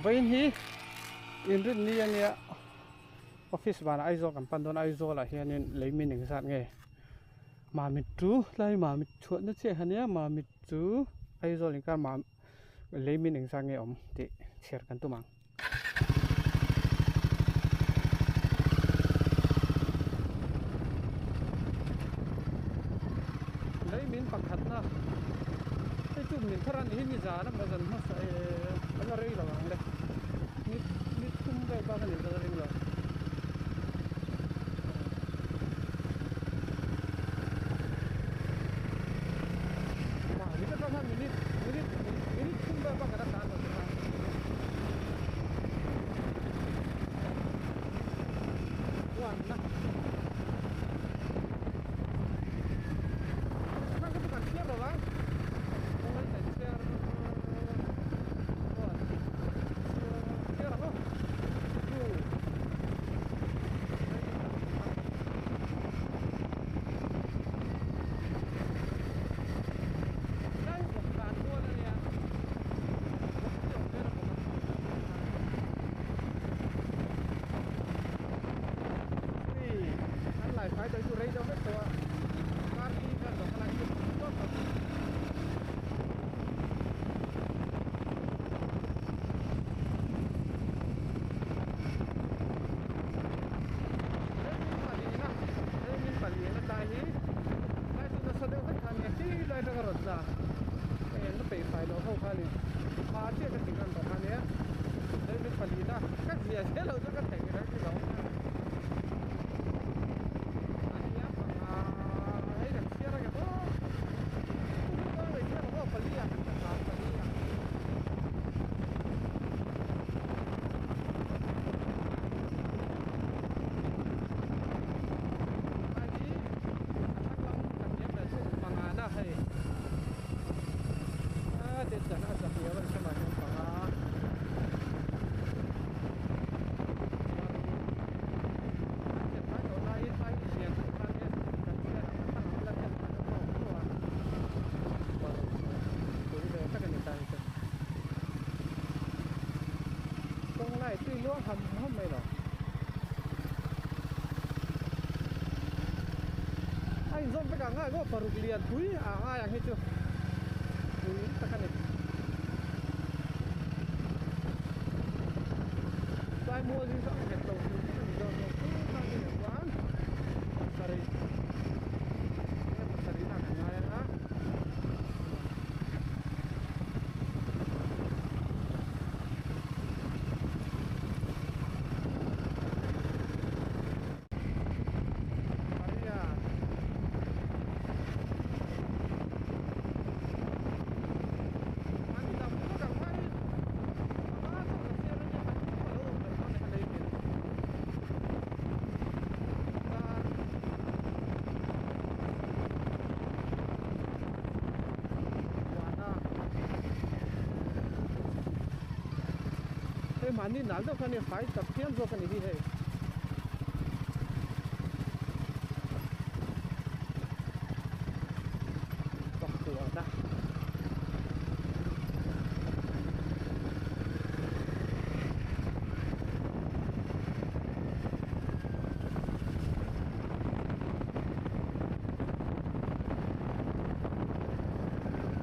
vậy hi in rin ni ania office bana aizo kan pandon aizo la hianin leimin eng zat nge ma mit tu lai ma mit chuan na che hania ma mit chu aizo ling kan ma leimin eng zat nge om ti share kan tu mang leimin pakhat na cái chút mình thoát ra thì mình giá nó mà dần mất sai nó rơi là bằng đây nít nít không cái bao cái này ra rơi rồi mà mình cái bao mình nít không cái bao cái đó rồi quan na kan cái bukan siapa bang phải tới chỗ đây đâu hết rồi ban đi ra đó là cái tốt rồi mình phải đi nó đại đi đại chúng nó sẽ được cái thằng này thì lại ra cái ra cái nó phải nó không phải đi mà chỉ cái tình trạng đó này đấy mình phải đi ra cái gì thế là cái thằng này cái đó hầm hầm này rồi anh dọn tất cả ngay có phần liền túi à ai ăn hết chưa túi tất cả này ai mua gì dọn hết đầu thì dọn nó cứ nhiều quá sari sari nào cũng ngay á mà đi nãy đâu cái này phải tập thiên rồi cái này đi hết tập cửa ra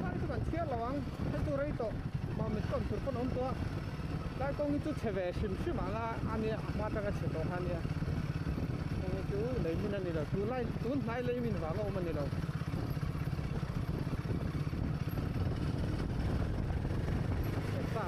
cái còn thiên là vắng cái chỗ đấy to mà mình còn thử con ông to cái công chú chế về xem mà là anh ấy bắt ra cái chế độ anh ấy công chú lấy mình anh ấy là chú lại lấy mình vào ông anh ấy đâu sao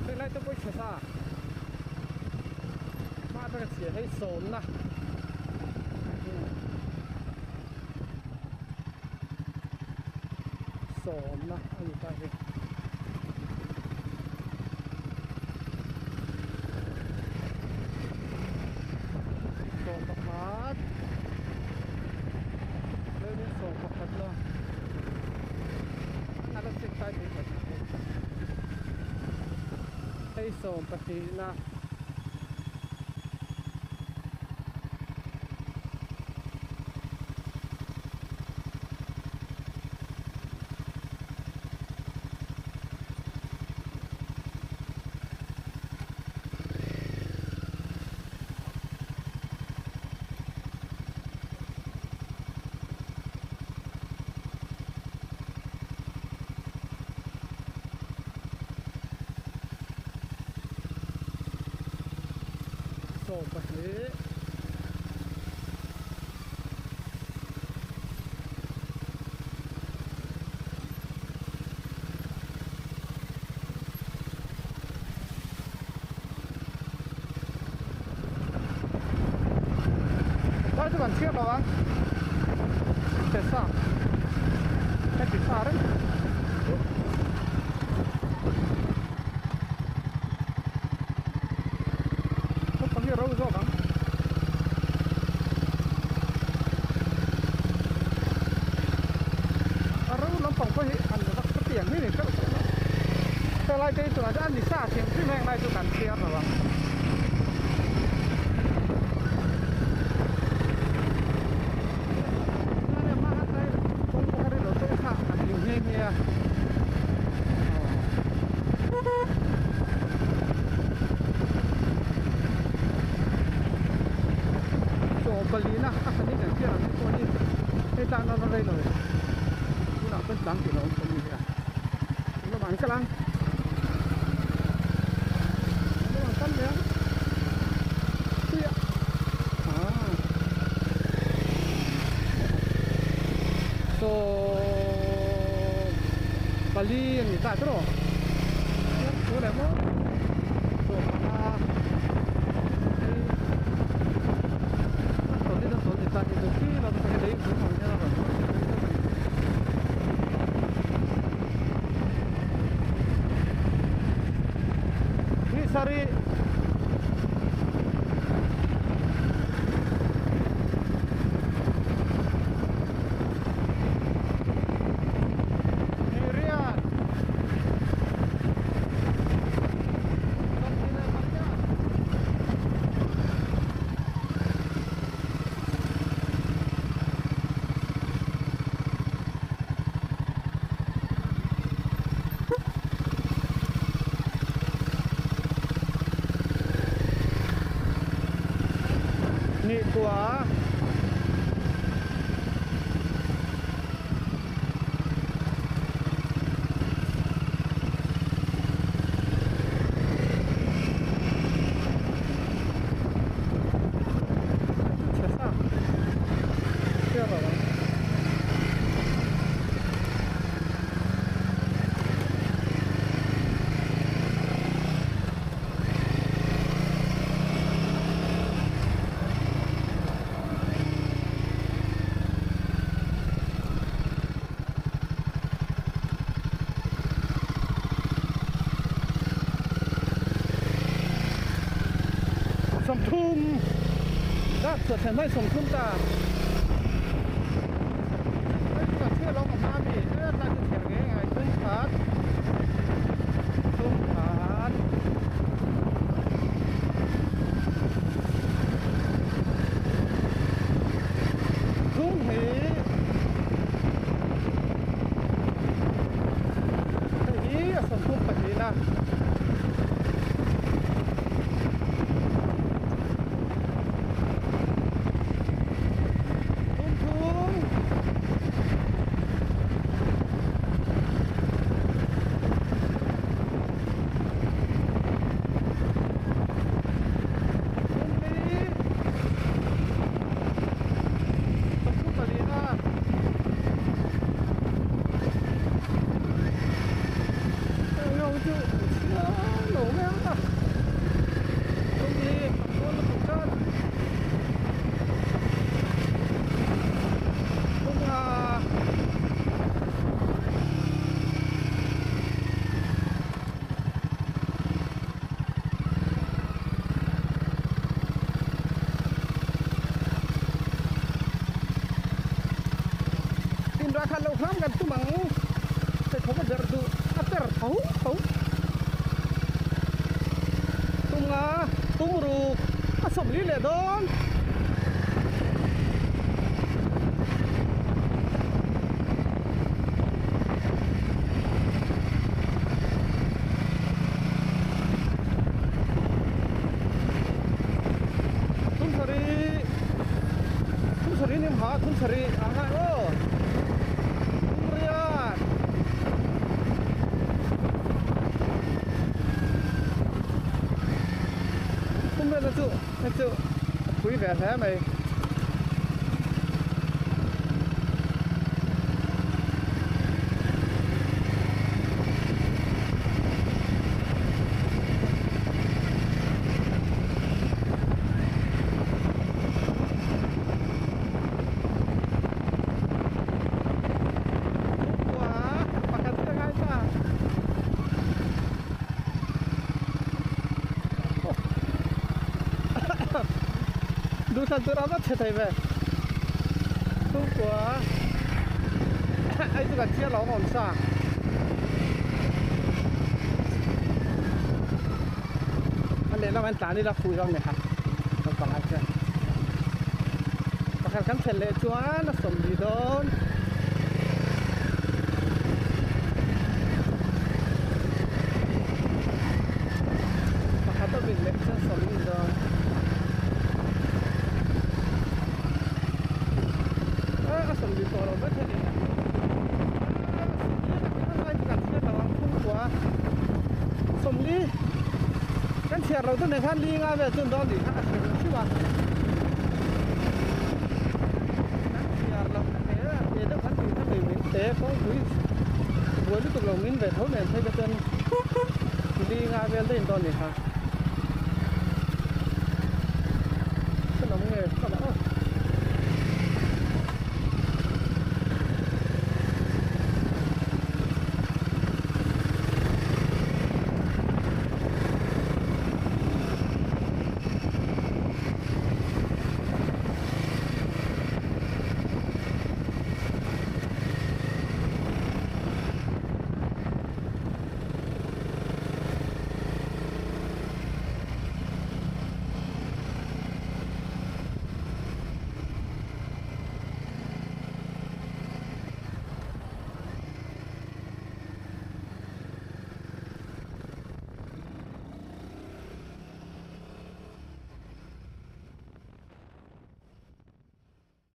anh lại tôi quay xa mà cái xe hay sồn nè sồn nè anh ta đi sồn bạc hát Lai som pati na so pati đó chứ còn chiếc đâu anh thế sao cái gì sao đấy không có nhiều đâu rồi bạn rồi nó phòng có hiện ăn nó có tiền mấy này cái lại cái tụi nó ăn thì xa tiền cái này này tụi bạn kia rồi bạn Balina, akan ini kan kira ni ini tak nak naik lagi. Tu nak pencang kilo ni dia. Ini bang selang. Ini makan dia. Iya. So Bali ni tak terus. Tu lemo. So itu sih lalu pakai dari rumahnya apa? Ini sari ni kuah Sasa siapa bang? Sông Thum đã trở thành nơi sông Thum ta đây là chưa lâu mà ba bị đây là cái thẻ ghế ngày Thum Phát Thum Hỷ Hỷ ở sông Thum Phát Hỷ nè Kalau ham kan tu mang, saya coba derdu, ater tahu. ngà tung ru sầm lý lệ đón tung sari nim ha tung sari aha o riat tung lên nó chu quý vẻ thế màyดูสันตุราบัดเฉยๆไปทุกตัวไอ้ตัวกันเชี่ยร้องหอมซ่าอันเดียวเราเป็นตานี่เราคุยร้องไหมครับเราฟังอะไรกันประกันกันเฉลี่ยจวนเราสมดีโดนประกันต้องเป็นเล็กสมดีโดนสมดีตัวเราไม่ใช่ดีสมดีกันเชียร์เราต้องในขั้นลีงานแบบจนตอนนี้ฮะเชียร์ใช่ป่ะเชียร์เราเนี่ยต้องขั้นถึงขั้นหนึ่งมิ้นเตะเขาคุยบัวที่ตกลงมิ้นแบบเท่าไหร่ใช่ก็จนลีงานแบบเล่นตอนนี้ฮะ